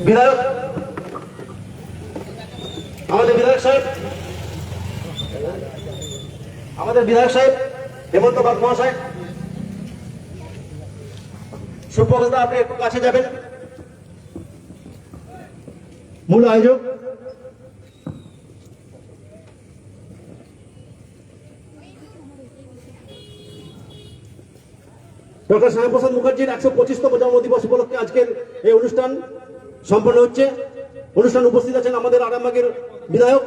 বিধায়ক, আমাদের বিধায়ক সাহেব, হেমন্ত বাগ মহাশয়, সুপ্রভাত, আপনি একটু কাছে যাবেন। মূল আয়োজক ডক্টর শ্যামাপ্রসাদ মুখার্জির 125তম জন্মদিবস উপলক্ষে আজকের এই অনুষ্ঠান সম্পন্ন হচ্ছে। অনুষ্ঠান উপস্থিত আছেন আমাদের আরামবাগের বিধায়ক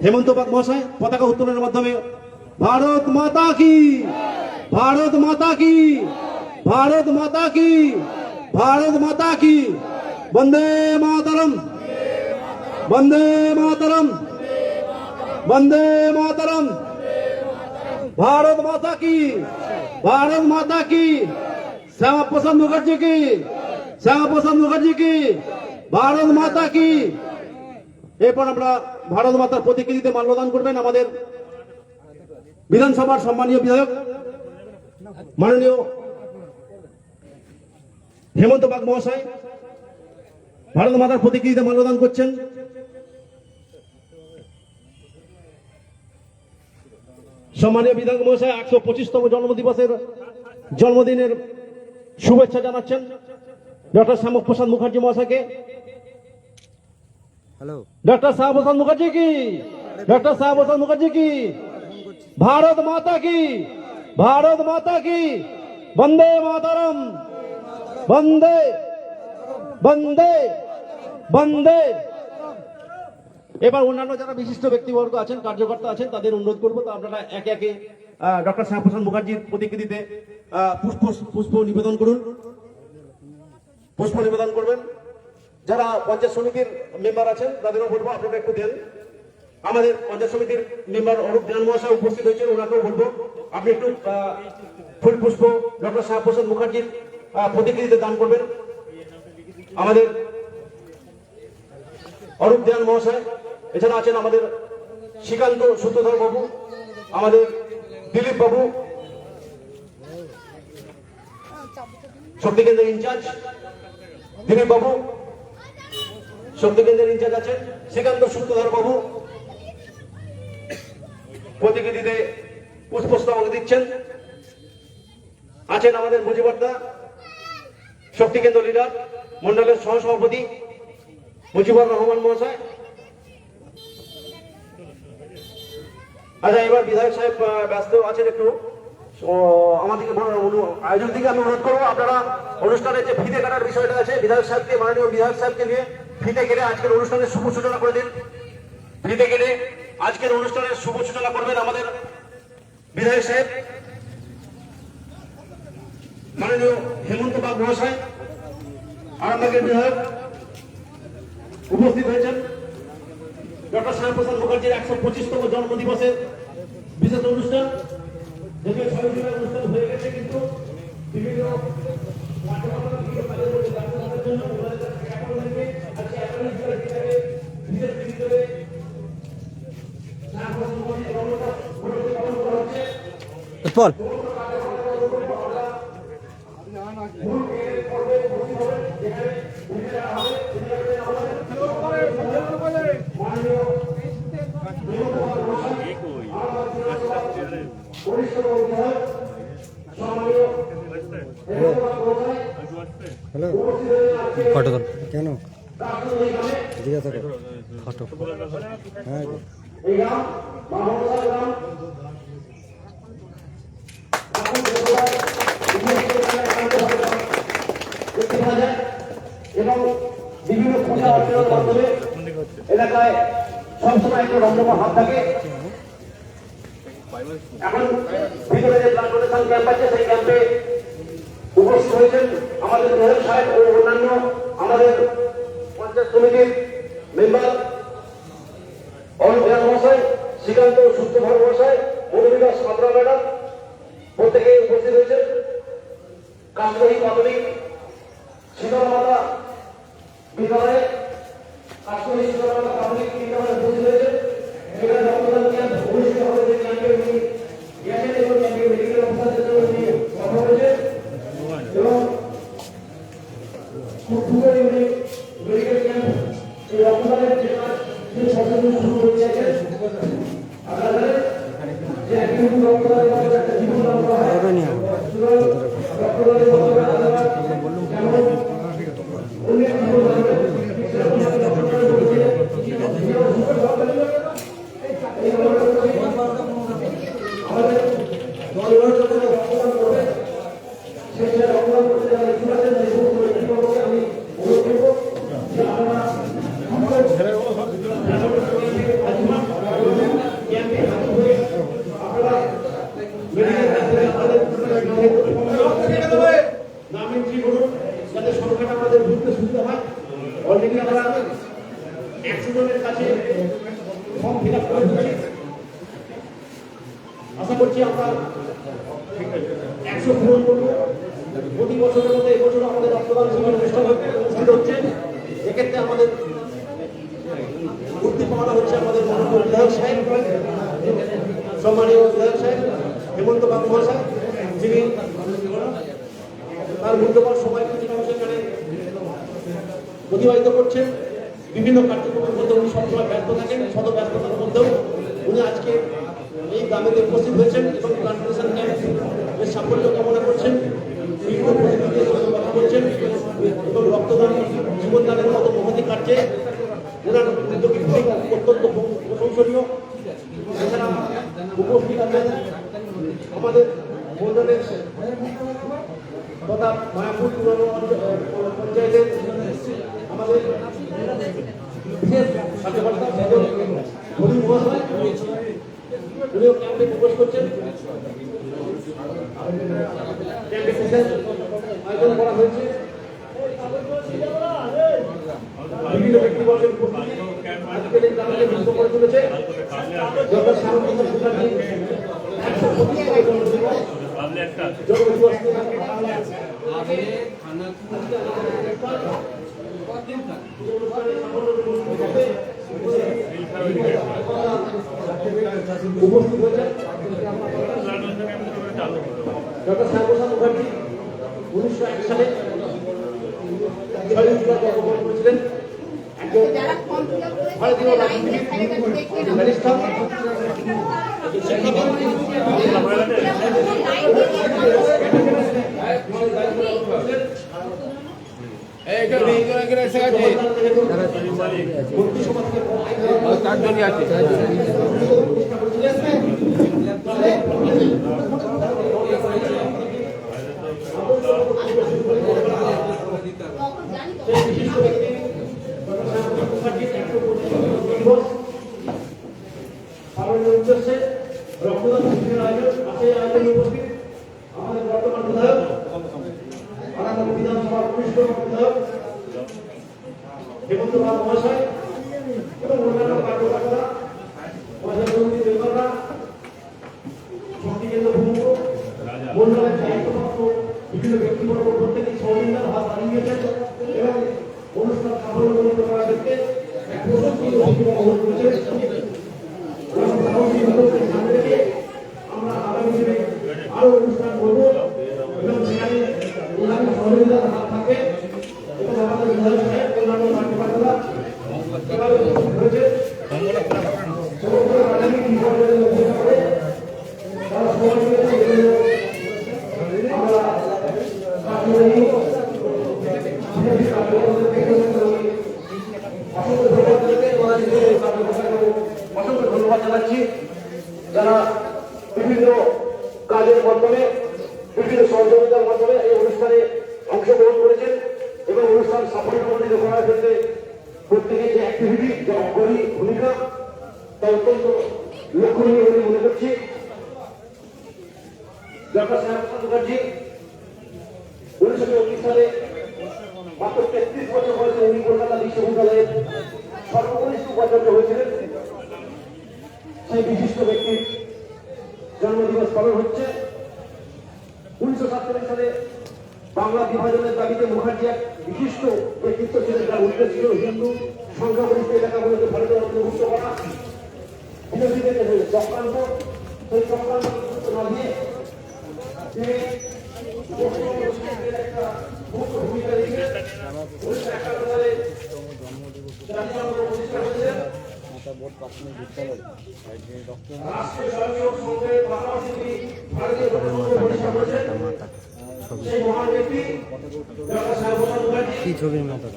হেমন্ত বাগ মহাশয়। পতাকা উত্তোলনের মাধ্যমে ভারত মাতা কি, ভারত মাতা কি, ভারত মাতা কি, ভারত মাতা কি, বন্দে মাতরম, বন্দে মাতরম, বন্দে মাতরম, भारत माता की, भारत माता की, श्यामाप्रसाद मुखर्जी की, श्यामाप्रसाद मुखर्जी की, भारत माता की। এরপর আমরা ভারত মাতার প্রতিকৃতিতে মাল্যদান করবেন আমাদের বিধানসভার সম্মানীয় বিধায়ক মাননীয় হেমন্ত বাগ মহাশয় ভারত মাতার প্রতিকৃতিতে মাল্যদান করছেন। সম্মানীয় বিধায়ক মহাশয় 125তম জন্মদিনের শুভেচ্ছা জানাচ্ছেন ডক্টর শ্যামাপ্রসাদ মুখার্জি মহাশয়কে। हेलो डॉक्टर श्यामाप्रसाद मुखर्जी की, डॉक्टर श्यामाप्रसाद मुखर्जी की, भारत माता की, भारत माता की, वंदे मातरम, वंदे वंदे वंदे। এবার অন্যান্য যারা বিশিষ্ট ব্যক্তিবর্গ আছেন, কার্যকর্তা আছেন, তাদের অনুরোধ করবো তো আপনারা একে একে ডক্টর শ্যামাপ্রসাদ মুখার্জির প্রতিকৃতিতে পুষ্প নিবেদন করুন, পুষ্প নিবেদন করবেন। যারা পঞ্চায়েত সমিতির মেম্বার আছেন তাদেরও বলবো আপনারা একটু দেন। আমাদের পঞ্চায়েত সমিতির মেম্বার অরূপ দেন মহাশয় উপস্থিত হয়েছেন, ওনাকেও বলবো আপনি একটু ফুল পুষ্প ডক্টর শ্যামাপ্রসাদ মুখার্জির প্রতিকৃতিতে দান করবেন। আমাদের অরূপ দেন মহাশয়, এছাড়া আছেন আমাদের শ্রীকান্ত সূত্রধর বাবু, আমাদের দিলীপ বাবু শক্তি কেন্দ্রের ইনচার্জ, দিলীপ বাবু শক্তি কেন্দ্রের ইনচার্জ আছেন, শ্রীকান্ত সূত্রধর বাবু প্রতিকৃতিতে পুষ্পস্তবক দিচ্ছেন। আছেন আমাদের মুজিবর্দা শক্তি কেন্দ্র লিডার মন্ডলের সহসভাপতি মুজিবুর রহমান মহাশয়। আচ্ছা, এবার বিধায়ক সাহেব ব্যস্ত আছেন একটু, আমাদেরকে আয়োজন থেকে আমি অনুরোধ করবো আপনারা অনুষ্ঠানের যে ফিতে কাটার বিষয়টা আছে বিধায়ক সাহেবকে, মাননীয় বিধায়ক সাহেবকে নিয়ে ফিতে কেটে আজকের অনুষ্ঠানের শুভ সূচনা করে দিন। ফিতে কেটে আজকের অনুষ্ঠানের শুভ সূচনা করবেন আমাদের বিধায়ক সাহেব মাননীয় হেমন্ত বাগ মহাশয়, আরামবাগের বিধায়ক উপস্থিত হয়েছেন। ডক্টর শ্যামাপ্রসাদ মুখার্জির 125তম জন্মদিবসের বিশেষ অনুষ্ঠান, যদিও 6 জুলাই অনুষ্ঠান হয়ে গেছে, কিন্তু বিভিন্ন उत्पल हेलो ফটো তোল কেন জিজ্ঞাসা কর ফটো হ্যাঁ এবং বিভিন্ন পূজা অর্চনার মাধ্যমে এলাকায় সবসময় একটা রমরমা হাত থাকে। এখন ভিতরে যে ব্লাড ডোনেশন ক্যাম্প আছে সেই ক্যাম্পে উপস্থিত হয়েছেন আমাদের বিধায়ক সাহেব ও অন্যান্য আমাদের পঞ্চায়েত সমিতির মেম্বার অরূপ দেন মহাশয়, শ্রীকান্ত সূত্রধর মহাশয়, মধুমিতা সাঁতরা ম্যাডাম প্রত্যেকে উপস্থিত হয়েছেন। কাশবাহী প্রাথমিক শীতলা মাতা বিদ্যালয়ে কাশবাহী শীতলা মাতা প্রাথমিক বিদ্যালয়ে উপস্থিত হয়েছেন। এখানে রক্তদান ক্যাম্প অনুষ্ঠিত হবে, যে ক্যাম্পে উনি গেছেন এবং ক্যাম্পে মেডিকেল অফিসারদের জন্য উনি কথা বলেছেন। এবং অলরেডি আমরা 100 জনের কাছে ফর্ম ফিল আপ করে দিচ্ছি। আশা করছি আমরা 100 পূরণ করব। প্রতি বছরের মতো এবছর আমাদের রক্তদান শিবির অনুষ্ঠান অনুষ্ঠিত হচ্ছে। এক্ষেত্রে আমাদের ভর্তি পাওয়া হচ্ছে আমাদের মাননীয় বিধায়ক সাহেব, সম্মানীয় বিধায়ক সাহেব হেমন্ত বাবু মহাশয়, যিনি তার মূল্যবান সময় সেখানে অতিবাহিত করছেন। বিভিন্ন কার্যক্রমের মধ্যে উনি সবসময় ব্যস্ত থাকেন, শত ব্যস্ততার মধ্যেও উনি আজকে এই গ্রামেতে উপস্থিত হয়েছেন এবং ব্লাড ডোনেশন ক্যাম্পের সাফল্য কামনা করছেন, বিভিন্ন প্রতিনিধিদের সঙ্গে কথা বলছেন এবং রক্তদান জীবনদানের মতো মহতি কার্যে ওনার উদ্যোগী ভূমিকা অত্যন্ত প্রশংসনীয়। এছাড়া উপস্থিত আছেন আমাদের মন্ডলের তথা মায়াপুর পঞ্চায়েতের আমাদের বিশেষ কার্যকর্তা হরি মহাশয়, উনিও ক্যাম্পে প্রবেশ করছেন। ক্যাম্পে বিশেষ আয়োজন করা হয়েছে, বিভিন্ন ব্যক্তিবর্গের উপস্থিতি আজকের এই গ্রামকে মুক্ত করে তুলেছে। ডক্টর শ্যামপ্রসাদ মুখার্জি 125 জন্মদিবস উপস্থিত হয়েছেন ডক্টর শ্যামপ্রসাদ মুখার্জি 1901 সালে জন্মগ্রহণ করেছিলেন। ভারতীয় রাজনীতিবিদ, ব্যারিস্টার, উদ্দেশ্যে রক্তদান শিবিরের আয়োজন আয়োজনে উপস্থিত আমাদের বর্তমান বিধায়ক আরামবাগ বিধানসভার কনিষ্ঠ বিধায়ক হেমন্ত বাবু মহাশয় এবং অন্যান্য কার্যকর্তা, পঞ্চায়েত সমিতির মেম্বাররা, শক্তি কেন্দ্র প্রমুখ, মন্ডলের দায়িত্বপ্রাপ্ত বিভিন্ন ব্যক্তিবর্গ প্রত্যেকেই সহযোগিতার হাত বাড়িয়ে দিয়েছেন এবং অনুষ্ঠান সাফল্যমণ্ডিত করার ক্ষেত্রে এক প্রশংসনীয় ভূমিকা গ্রহণ করেছেন। আমরা আগামী দিনে আরো অনুষ্ঠান করব এবং সেখানে অন্যান্য সহযোগিতার হাত থাকবে এবং আমাদের বিধায়ক সাহেব অন্যান্য কার্যকর্তারা রয়েছে আগামী বিভাগের মধ্যে করে তারা সবাই আমরা অসংখ্য ধন্যবাদ জানাচ্ছি যারা বিভিন্ন কাজের মাধ্যমে, বিভিন্ন সহযোগিতার মাধ্যমে এই অনুষ্ঠানে অংশগ্রহণ করেছেন এবং অনুষ্ঠান সাফল্যমণ্ডিত করার ক্ষেত্রে প্রত্যেকের যে অ্যাক্টিভিটি, যে অগ্রণী ভূমিকা, তা অত্যন্ত লক্ষণীয় বলে মনে করছি। ডক্টর শ্যামপ্রসাদ মুখার্জি 1929 সালে মাত্র 33 বছর বয়সে উনি কলকাতা বিশ্ববিদ্যালয়ের সর্বকনিষ্ঠ উপাচার্য হয়েছিলেন। সেই বিশিষ্ট ব্যক্তির জন্মদিবস পালন হচ্ছে। 1947 সালে বাংলা বিভাজনের দাবিতে মুখার্জি এক বিশিষ্ট ব্যক্তিত্ব ছিলেন, যার উদ্দেশ্য ছিল হিন্দু সংখ্যাগরিষ্ঠ এলাকাগুলোকে ভারতের অন্তর্ভুক্ত করা। বিরোধীদের চক্রান্ত, সেই চক্রান্ত না দিয়ে তিনি একটা মুখ্য ভূমিকা রেখে মাতা বোর্ড প্রাথমিক বিদ্যালয় কি ছবির মাতা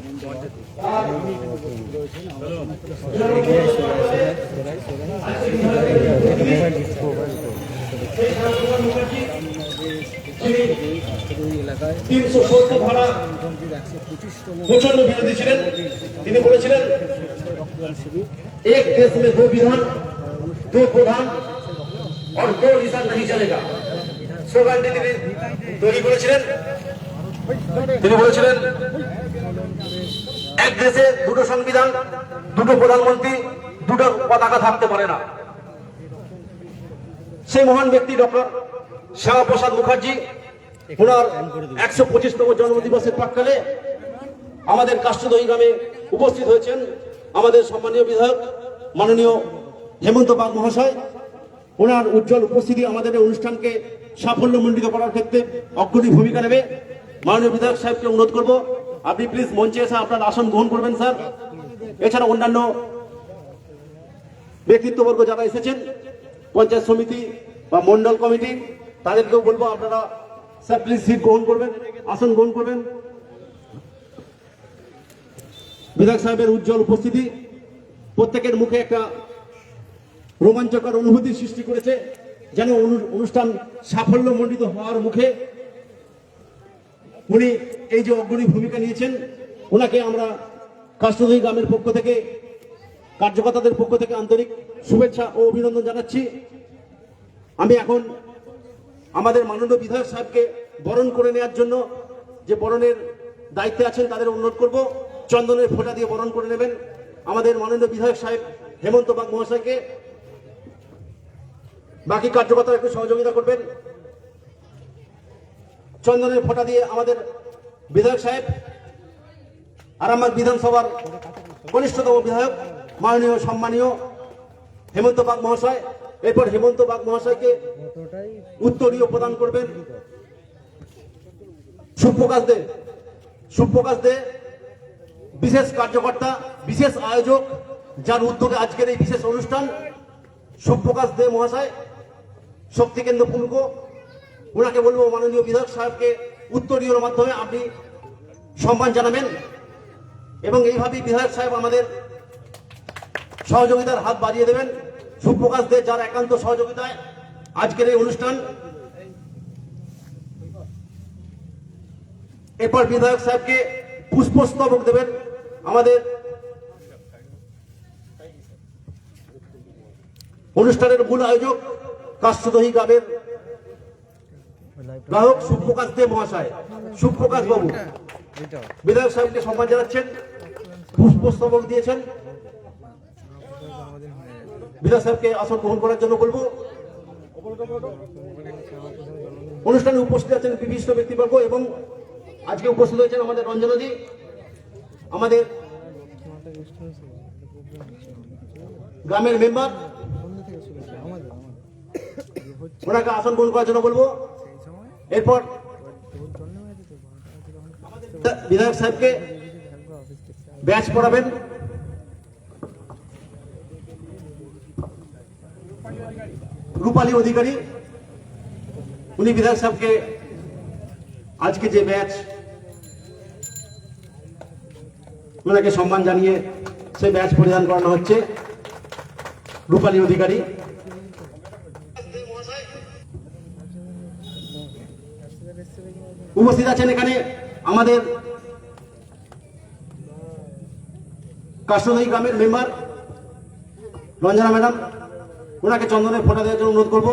এলাকায় 370 ধারা প্রচন্ড বিরোধী ছিলেন। তিনি বলেছিলেন এক দেশ में दो विधान दो प्रधान और दो निशान नहीं चलेगा। স্লোগানটি তিনি তৈরি করেছিলেন। তিনি বলেছিলেন এক দেশে দুটো সংবিধান, দুটো প্রধানমন্ত্রী, দুটো পতাকা থাকতে পারে না। সেই মহান ব্যক্তি ডক্টর শ্যামাপ্রসাদ মুখার্জি ওনার 125তম জন্মদিবসের প্রাক্কালে আমাদের কাষ্টদহী গ্রামে উপস্থিত হয়েছেন আমাদের সম্মানীয় বিধায়ক মাননীয় হেমন্ত বাগ মহাশয়। ওনার উজ্জ্বল উপস্থিতি আমাদের এই অনুষ্ঠানকে সাফল্যমণ্ডিত করার ক্ষেত্রে অগ্রণী ভূমিকা নেবে। মাননীয় বিধায়ক সাহেবকে অনুরোধ করব আপনি প্লিজ মঞ্চে এসে আপনার আসন গ্রহণ করবেন স্যার। এছাড়া অন্যান্য ব্যক্তিত্ববর্গ যারা এসেছেন পঞ্চায়েত সমিতি বা মন্ডল কমিটি তাদেরকেও বলবো আপনারা স্যার প্লিজ সিট গ্রহণ করবেন, আসন গ্রহণ করবেন। বিধায়ক সাহেবের উজ্জ্বল উপস্থিতি প্রত্যেকের মুখে একটা রোমাঞ্চকর অনুভূতি সৃষ্টি করেছে, যেন অনুষ্ঠান সাফল্যমণ্ডিত হওয়ার মুখে উনি এই যে অগ্রণী ভূমিকা নিয়েছেন ওনাকে আমরা কাষ্টদহী গ্রামের পক্ষ থেকে কার্যকর্তাদের পক্ষ থেকে আন্তরিক শুভেচ্ছা ও অভিনন্দন জানাচ্ছি। আমি এখন আমাদের মাননীয় বিধায়ক সাহেবকে বরণ করে নেওয়ার জন্য যে বরণের দায়িত্বে আছেন তাদের অনুরোধ করব চন্দনের ফোঁটা দিয়ে বরণ করে নেবেন আমাদের মাননীয় বিধায়ক সাহেব হেমন্ত বাগ মহাশয়কে। বাকি কার্যকর্তারা একটু সহযোগিতা করবেন। চন্দনের ফোঁটা দিয়ে আমাদের বিধায়ক সাহেব আরামবাগ বিধানসভার কনিষ্ঠতম বিধায়ক মাননীয় সম্মানীয় হেমন্ত বাগ মহাশয়। এরপর হেমন্ত বাগ মহাশয়কে উত্তরীয় প্রদান করবেন সুপ্রকাশ দে বিশেষ কার্যকর্তা, বিশেষ আয়োজক, যার উদ্যোগে আজকের এই বিশেষ অনুষ্ঠান। সুপ্রকাশ দে মহাশয় শক্তি কেন্দ্র পূর্ব, ওনাকে বলবো মাননীয় বিধায়ক সাহেবকে উত্তরীয়র মাধ্যমে আপনি সম্মান জানাবেন এবং এইভাবেই বিধায়ক সাহেব আমাদের সহযোগিতার হাত বাড়িয়ে দেবেন। সুপ্রকাশ দে যার একান্ত সহযোগিতায় আজকের এই অনুষ্ঠান। এরপর বিধায়ক সাহেবকে পুষ্পস্তবক দেবেন আমাদের অনুষ্ঠানের মূল আয়োজক কাষ্টদহী গ্রামের গ্রাহক সুপ্রকাশ দে মহাশয়। সুপ্রকাশ বাবু বিধায়ক সাহেবকে সম্মান জানাচ্ছেন, পুষ্পস্তবক দিয়েছেন। বিধায়ক সাহেবকে আসন গ্রহণ করার জন্য বলবো। অনুষ্ঠানে উপস্থিত আছেন বিশিষ্ট ব্যক্তিবর্গ এবং আজকে উপস্থিত হয়েছেন আমাদের রঞ্জনাদি, আমাদের গ্রামের মেম্বার। ওনাকে আসন গ্রহণ করার জন্য বলবো। এরপর বিধায়ক সাহেবকে ব্যাচ পড়াবেন। রূপালী অধিকারী, উনি বিধায়ক সাহেবকে আজকে যে ব্যাচ ওনাকে সম্মান জানিয়ে সেই ব্যাচ পরিধান করানো হচ্ছে। রূপালী অধিকারী উপস্থিত আছেন এখানে আমাদের কাষ্টদহী গ্রামের মেম্বার রঞ্জনা ম্যাডাম, ওনাকে চন্দনের ফোঁটা দেওয়ার জন্য অনুরোধ করব।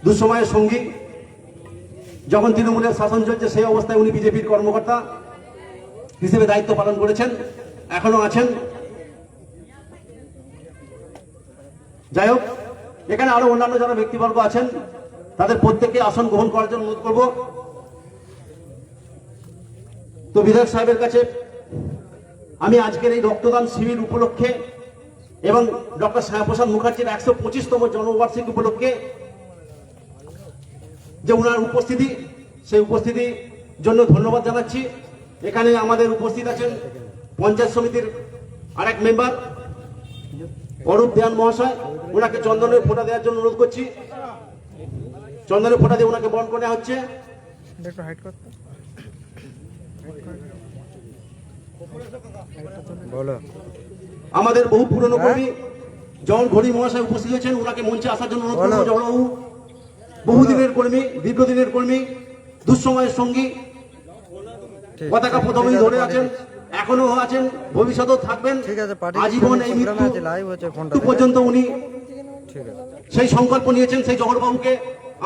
দুঃসময়ের সঙ্গী, যখন তৃণমূলের শাসন চলছে সেই অবস্থায় উনি বিজেপির কর্মকর্তা হিসেবে দায়িত্ব পালন করেছেন, এখনো আছেন। যাই হোক, এখানে আরো অন্যান্য যারা ব্যক্তিবর্গ আছেন তাদের প্রত্যেককে আসন গ্রহণ করার জন্য অনুরোধ করব। তো বিধায়ক সাহেবের কাছে আমি আজকের এই রক্তদান শিবির উপলক্ষে এবং ডক্টর শ্যামাপ্রসাদ মুখার্জির 125তম জন্মবার্ষিকী উপলক্ষে যে ওনার উপস্থিতি সেই উপস্থিতির জন্য ধন্যবাদ জানাচ্ছি। এখানে আমাদের উপস্থিত আছেন পঞ্চায়েত সমিতির আরেক মেম্বার অরূপ দেয়ান মহাশয়, ওনাকে চন্দনের ফোঁটা দেওয়ার জন্য অনুরোধ করছি। চন্দনের ফোঁটা দিয়ে ওনাকে বরণ করে নেওয়া হচ্ছে। একটু হাইট করতে বলো। আমাদের বহু পুরনো কর্মী জল ঘড়ি মহাশয় উপস্থিত হয়েছেন, ওনাকে মঞ্চে আসার জন্য অনুরোধ করবো। জলবাবু বহুদিনের কর্মী, দীর্ঘদিনের কর্মী, দুঃসময়ের সঙ্গী, পতাকা প্রথমেই ধরে আছেন, এখনো আছেন, ভবিষ্যতেও থাকবেন ঠিক আছে, আজীবন এই মৃত্যু লাইভ হচ্ছে ফোনটা পর্যন্ত উনি ঠিক আছে। সেই সংকল্প নিয়েছেন। সেই জহরবাবুকে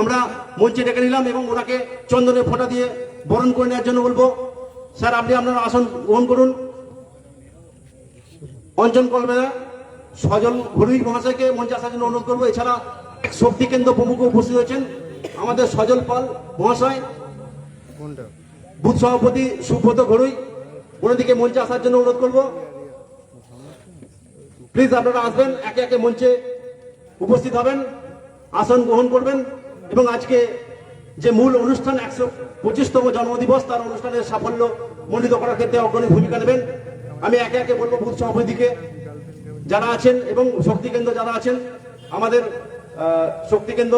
আমরা মঞ্চে ডেকে নিলাম এবং ওনাকে চন্দনের ফোঁটা দিয়ে বরণ করে নেওয়ার জন্য বলবো। স্যার, আপনি আপনার আসন গ্রহণ করুন। অঞ্জন কলবেরা সজল ঘড়ি মহাশয়কে মঞ্চে আসার জন্য অনুরোধ করবো। এছাড়া এক শক্তি কেন্দ্র প্রমুখ উপস্থিত হয়েছেন আমাদের সজল পাল মহাশয়, কোনটা বুথ সভাপতি সুব্রত ঘড়ুই, ওনাদিকে মঞ্চে আসার জন্য অনুরোধ করবো। প্লিজ আপনারা আসবেন, একে একে মঞ্চে উপস্থিত হবেন, আসন গ্রহণ করবেন এবং আজকে যে মূল অনুষ্ঠান 125তম জন্মদিবস, তার অনুষ্ঠানের সাফল্য মণ্ডিত করার ক্ষেত্রে অগ্রণী ভূমিকা নেবেন। আমি একে একে বলবো বুথ সভাপতিকে যারা আছেন এবং শক্তি কেন্দ্র যারা আছেন, আমাদের শক্তি কেন্দ্র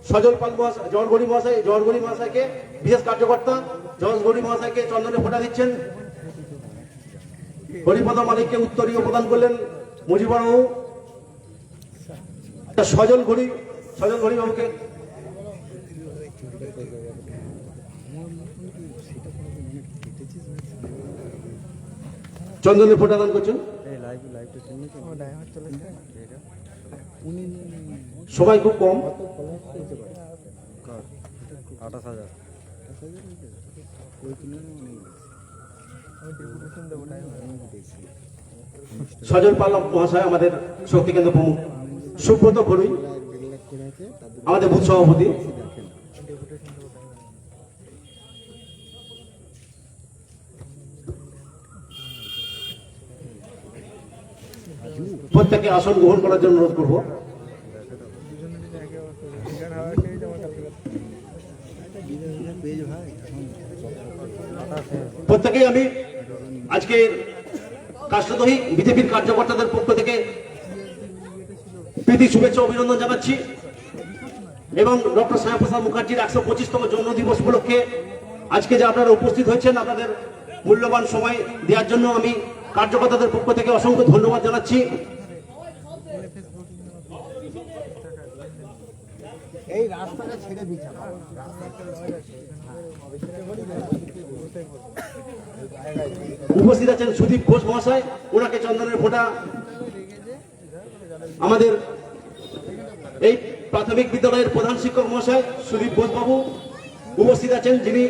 সজল পাল মহাশয়, জলগড়ি মহাশয়, জলগড়ি মহাশয়কে বিশেষ কার্যকর্তা জলগড়ি মহাশয়কে চন্দনে ফোঁটা দিচ্ছেন। হরিপদ মালিককে উত্তরীয় প্রদান করলেন মুজিবুর বাবু। সজল ঘড়ি বাবুকে চন্দনে ফোঁটা দান করছেন। এই লাইভ লাইভটা চিনতে ও ডাইভার চলেছে এটা উনি সময় খুব কম। 28,000 ওই তুলনায় অনেক আমি ডেপুটেশন দেবো ডাইভার সজল পাল মহাশয় আমাদের শক্তি কেন্দ্র প্রমুখ, সুব্রত ঘড়ুই আমাদের বুথ সভাপতি, প্রত্যেকে আসন গ্রহণ করার জন্য অনুরোধ করবো। প্রত্যেকেই আমি আজকে কাষ্টদহী বিজেপির কার্যকর্তাদের পক্ষ থেকে প্রীতি শুভেচ্ছা অভিনন্দন জানাচ্ছি এবং ডক্টর শ্যামাপ্রসাদ মুখার্জির 125তম জন্মদিবস উপলক্ষে আজকে যে আপনারা উপস্থিত হয়েছেন, আপনাদের মূল্যবান সময় দেওয়ার জন্য আমি কার্যকর্তাদের পক্ষ থেকে অসংখ্য ধন্যবাদ জানাচ্ছি। এই রাস্তাটা ছেড়ে দিচ্ছে উপস্থিত আছেন সুদীপ ঘোষ মহাশয়, ওনাকে চন্দনের ফোঁটা আমাদের এই প্রাথমিক বিদ্যালয়ের প্রধান শিক্ষক মহাশয় সুদীপ ঘোষ বাবু উপস্থিত আছেন, যিনি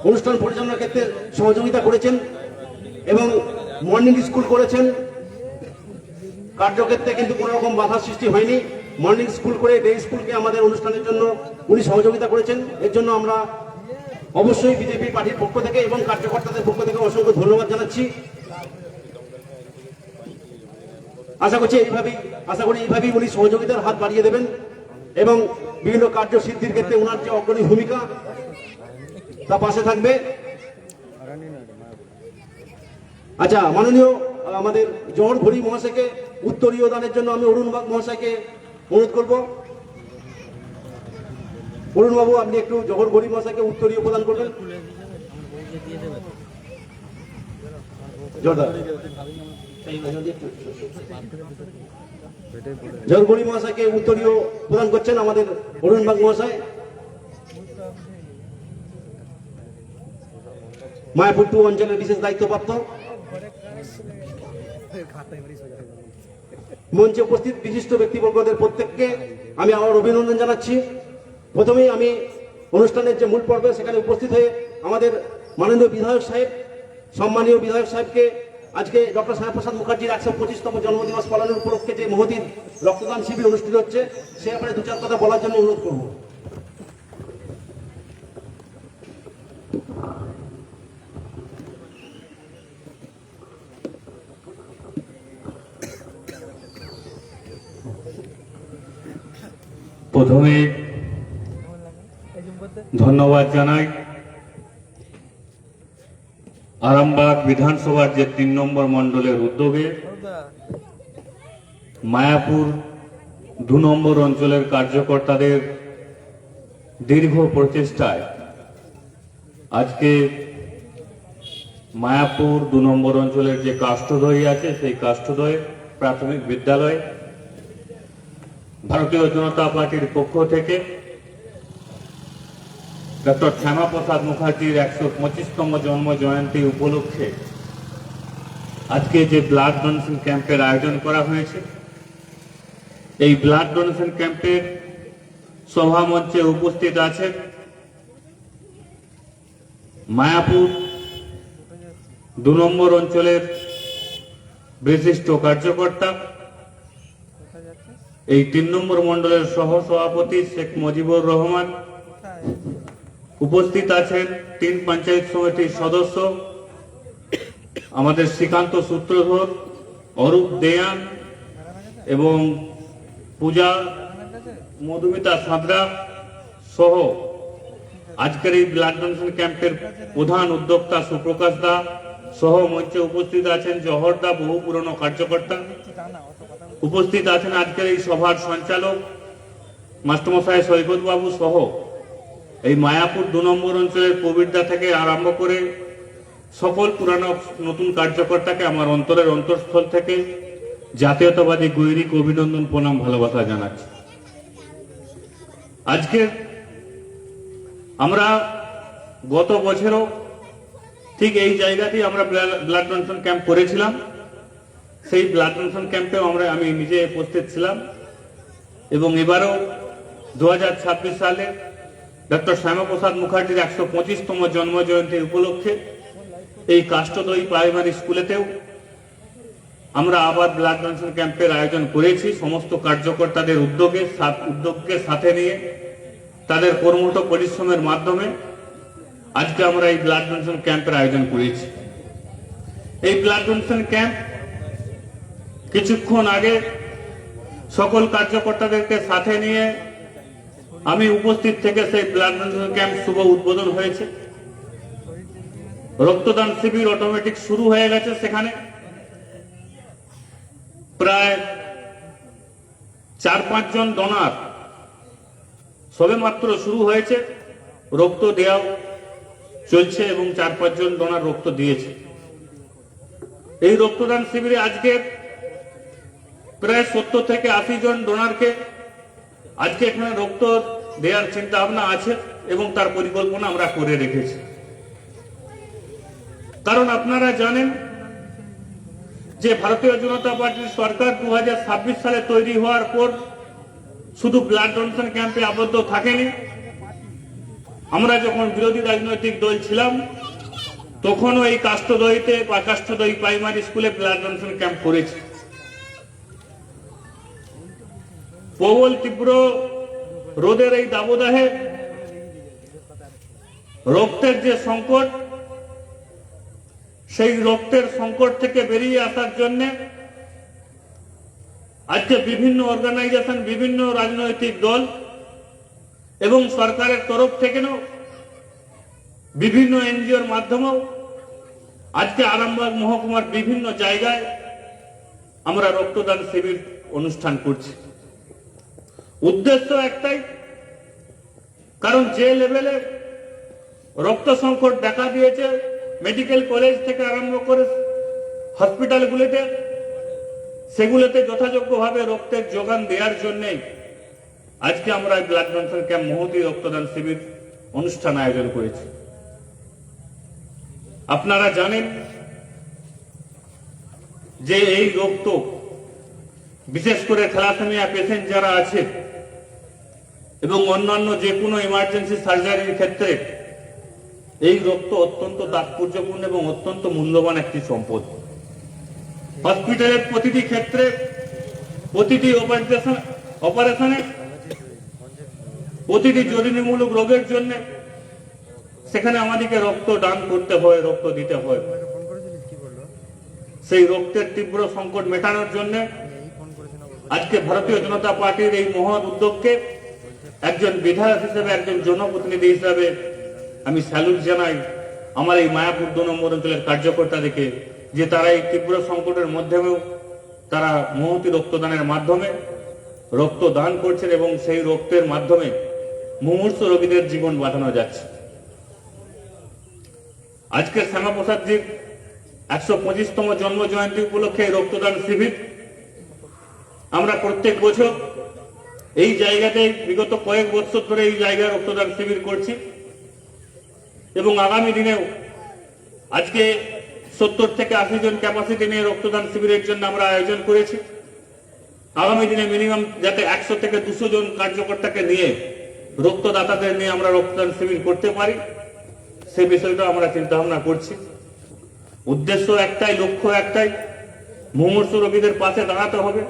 অনুষ্ঠান পরিচালনার ক্ষেত্রে সহযোগিতা করেছেন এবং মর্নিং স্কুল করেছেন। কার্যক্ষেত্রে কিন্তু কোনো রকম বাধা সৃষ্টি হয়নি। মর্নিং স্কুল করে ডে স্কুলকে আমাদের অনুষ্ঠানের জন্য উনি সহযোগিতা করেছেন। এর জন্য আমরা অবশ্যই বিজেপি পার্টির পক্ষ থেকে এবং কার্যকর্তাদের পক্ষ থেকে অসংখ্য ধন্যবাদ জানাচ্ছি। আশা করি এইভাবেই উনি সহযোগিতার হাত বাড়িয়ে দেবেন এবং বিভিন্ন কার্য সিদ্ধির ক্ষেত্রে ওনার যে অগ্রণী ভূমিকা তা পাশে থাকবে। আচ্ছা, মাননীয় আমাদের জহর ঘড়ি মহাশয়কে উত্তরীয় দানের জন্য আমি অরুণ বাগ মহাশয়কে অনুরোধ করব। অরুণ বাবু, আপনি একটু জহর ঘড়ি মহাশয়কে উত্তরীয় প্রদান করবেন। জহর ঘড়ি মহাশয়কে উত্তরীয় প্রদান করছেন আমাদের অরুণ বাগ মহাশয়। মায়াপুর 2 অঞ্চলের বিশেষ দায়িত্বপ্রাপ্ত। মঞ্চে উপস্থিত বিশিষ্ট ব্যক্তিবর্গদের প্রত্যেককে আমি আমার অভিনন্দন জানাচ্ছি। প্রথমেই আমি অনুষ্ঠানের যে মূল পর্বে সেখানে উপস্থিত হয়ে আমাদের মাননীয় বিধায়ক সাহেব, সম্মানীয় বিধায়ক সাহেবকে আজকে ডক্টর শ্যামাপ্রসাদ মুখার্জির 125তম জন্মদিবস পালনের উপলক্ষে যে মহতী রক্তদান শিবির অনুষ্ঠিত হচ্ছে সে ব্যাপারে দু চার কথা বলার জন্য অনুরোধ করব। প্রথমে ধন্যবাদ জানাই আরামবাগ বিধানসভার যে ৩ নম্বর মণ্ডলের উদ্যোগে মায়াপুর ২ নম্বর অঞ্চলের কার্যকর্তাদের দীর্ঘ প্রচেষ্টায় আজকে মায়াপুর ২ নম্বর অঞ্চলের যে কাষ্ঠদই আছে সেই কাষ্ঠদই প্রাথমিক বিদ্যালয়ে ভারতীয় জনতা পার্টির পক্ষ থেকে ডক্টর শ্যামাপ্রসাদ মুখার্জির ১২৫তম জন্ম জয়ন্তী উপলক্ষে আজকে যে ব্লাড ডোনেশন ক্যাম্পের আয়োজন করা হয়েছে, এই ব্লাড ডোনেশন ক্যাম্পের সভামঞ্চে উপস্থিত আছেন মায়াপুর ২ নম্বর অঞ্চলের বিশিষ্ট কার্যকর্তা, এই ৩ নম্বর মণ্ডলের সহসভাপতি শেখ মুজিবুর রহমান, উপস্থিত আছেন ৩ পঞ্চায়েত সমিতির সদস্য আমাদের শ্রীকান্ত সূত্রধর, অরূপ দেয়ান এবং পূজা মধুমিতা সাঁতরা সহ আজকের এই ব্লাড ডোনেশন ক্যাম্পের প্রধান উদ্যোক্তা সুপ্রকাশ দা সহ মঞ্চে উপস্থিত আছেন জহর দা, বহু পুরনো কার্যকর্তা। উপস্থিত আছেন আজকের এই সভার সঞ্চালক মাস্টারমশাই সৈকত বাবু সহ এই মায়াপুর ২ নম্বর অঞ্চলের প্রবীরদা থেকে আরম্ভ করে সকল পুরানো নতুন কার্যকর্তাকে আমার অন্তরের অন্তঃস্থল থেকে জাতীয়তাবাদী গৈরিক অভিনন্দন, প্রণাম, ভালোবাসা জানাচ্ছি। আজকে আমরা গত বছরও ঠিক এই জায়গাতেই আমরা ব্লাড ডোনেশন ক্যাম্প করেছিলাম। সেই ব্লাড ডোনেশন ক্যাম্পেও আমি নিজে উপস্থিত ছিলাম এবং এবারও 2026 সালে ডক্টর শ্যামাপ্রসাদ মুখার্জির ১২৫তম জন্ম জয়ন্তী উপলক্ষে এই কাষ্ঠদই প্রাইমারি স্কুলেতেও আমরা আবার ব্লাড ডোনেশন ক্যাম্পের আয়োজন করেছি। সমস্ত কার্যকর্তাদের উদ্যোগকে সাথে নিয়ে তাদের কর্মঠ পরিশ্রমের মাধ্যমে আজকে আমরা এই ব্লাড ডোনেশন ক্যাম্পের আয়োজন করেছি। এই ব্লাড ডোনেশন ক্যাম্প কিছুক্ষণ আগে সকল কার্যকর্তাদেরকে সাথে নিয়ে আমি উপস্থিত থেকে সেই ব্লাড ডোনেশন ক্যাম্প শুভ উদ্বোধন হয়েছে। রক্তদান শিবির অটোমেটিক শুরু হয়ে গেছে। সেখানে প্রায় ৪-৫ জন ডোনার সবে মাত্র শুরু হয়েছে, রক্ত দেওয়াও চলছে এবং ৪-৫ জন ডোনার রক্ত দিয়েছে। এই রক্তদান শিবিরে আজকে প্রায় ৭০ থেকে ৮০ জন ডোনারকে আজকে এখানে রক্ত দেওয়ার চিন্তা ভাবনা আছে এবং তার পরিকল্পনা আমরা করে রেখেছি। কারণ আপনারা জানেন যে ভারতীয় জনতা পার্টির সরকার 2026 সালে তৈরি হওয়ার পর শুধু ব্লাড ডোনেশন ক্যাম্পে আবদ্ধ থাকেনি। আমরা যখন বিরোধী রাজনৈতিক দল ছিলাম তখনও এই কাষ্ঠদইতে বা কাষ্ঠদই প্রাইমারি স্কুলে ব্লাড ডোনেশন ক্যাম্প করেছি। প্রবল তীব্র রোদের এই দাবদাহে রক্তের যে সংকট, সেই রক্তের সংকট থেকে বেরিয়ে আসার জন্য আজকে বিভিন্ন অর্গানাইজেশন, বিভিন্ন রাজনৈতিক দল এবং সরকারের তরফ থেকেও বিভিন্ন এনজিওর মাধ্যমেও আজকে আরামবাগ মহকুমার বিভিন্ন জায়গায় আমরা রক্তদান শিবির অনুষ্ঠান করছি। উদ্দেশ্য একটাই, কারণ যে লেভেলে রক্ত সংকট দেখা দিয়েছে মেডিকেল কলেজ থেকে আরম্ভ করে হসপিটালগুলিতে, সেগুলোতে যথাযোগ্যভাবে রক্তের যোগান দেওয়ার জন্যই আজকে আমরা ব্লাড ডোনেশন ক্যাম্প মহতী রক্তদান শিবির অনুষ্ঠান আয়োজন করেছি। আপনারা জানেন যে এই রক্ত, বিশেষ করে থ্যালাসেমিয়া পেশেন্ট যারা আছে এবং অন্যান্য যে কোনো ইমার্জেন্সি সার্জারির ক্ষেত্রে এই রক্ত অত্যন্ত তাৎপর্যপূর্ণ এবং অত্যন্ত মূল্যবান একটি সম্পদ। হসপিটালের প্রতিটি ক্ষেত্রে, প্রতিটি অপারেশনে, প্রতিটি জরুরিমূলক রোগের জন্য সেখানে আমাদেরকে রক্ত দান করতে হয়, রক্ত দিতে হয়। সেই রক্তের তীব্র সংকট মেটানোর জন্য আজকে ভারতীয় জনতা পার্টির এই মহৎ উদ্যোগকে একজন বিধায়ক হিসেবে, একজন জনপ্রতিনিধি হিসেবে আমি স্যালুট জানাই আমার এই মায়াপুর 2 নম্বর অঞ্চলের কার্যকর্তাদেরকে, যে তারা এই তীব্র সংকটের মধ্যেও তারা মহতি রক্তদানের মাধ্যমে রক্তদান করছেন এবং সেই রক্তের মাধ্যমে মুমূর্ষু রোগীদের জীবন বাঁচানো যাচ্ছে। আজকে শ্যামাপ্রসাদজির 125তম জন্ম জয়ন্তী উপলক্ষে এই রক্তদান শিবির আমরা প্রত্যেক বছর এই জায়গাতে বিগত কয়েক বছর ধরে এই জায়গায় রক্তদান শিবির করছি এবং আগামী দিনেও আজকে 70 থেকে 80 জন ক্যাপাসিটি নিয়ে রক্তদান শিবিরের জন্য আমরা আয়োজন করেছি। আগামী দিনে মিনিমাম যাতে 100 থেকে 200 জন কার্যকর্তাকে নিয়ে রক্তদাতাদের নিয়ে আমরা রক্তদান শিবির করতে পারি, সে বিষয়টা আমরা চিন্তা ভাবনা করছি। উদ্দেশ্য একটাই, লক্ষ্য একটাই, মুমূর্ষু রোগীদের পাশে দাঁড়াতে হবে।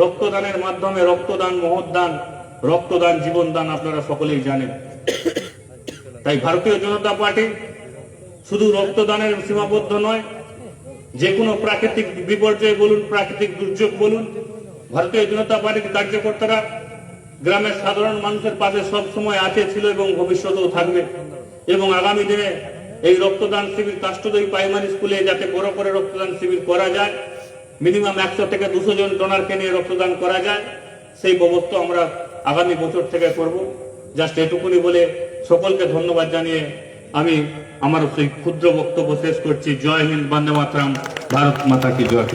রক্তদানের মাধ্যমে রক্তদান মহৎদান, রক্তদান জীবনদান আপনারা সকলেই জানেন। তাই ভারতীয় জনতা পার্টি শুধু রক্তদানের সীমাবদ্ধ নয়, যে কোনো প্রাকৃতিক বিপর্যয় বলুন, প্রাকৃতিক দুর্যোগ বলুন, ভারতীয় জনতা পার্টির কার্যকর্তারা গ্রামের সাধারণ মানুষের পাশে সব সময় আছে, ছিল এবং ভবিষ্যতেও থাকবে। এবং আগামী দিনে এই রক্তদান শিবির কাষ্টদই প্রাইমারি স্কুলে যাতে বড় করে রক্তদান শিবির করা যায়, মিনিমাম 100 থেকে 200 জন ডোনারকে নিয়ে রক্তদান করা যায়, সেই ব্যবস্থা আমরা আগামী বছর থেকে করব। জাস্ট এটুকুনি বলে সকলকে ধন্যবাদ জানিয়ে আমি আমার সেই ক্ষুদ্র বক্তব্য শেষ করছি। জয় হিন্দ, বন্দে মাতরম, ভারত মাতা কি জয়।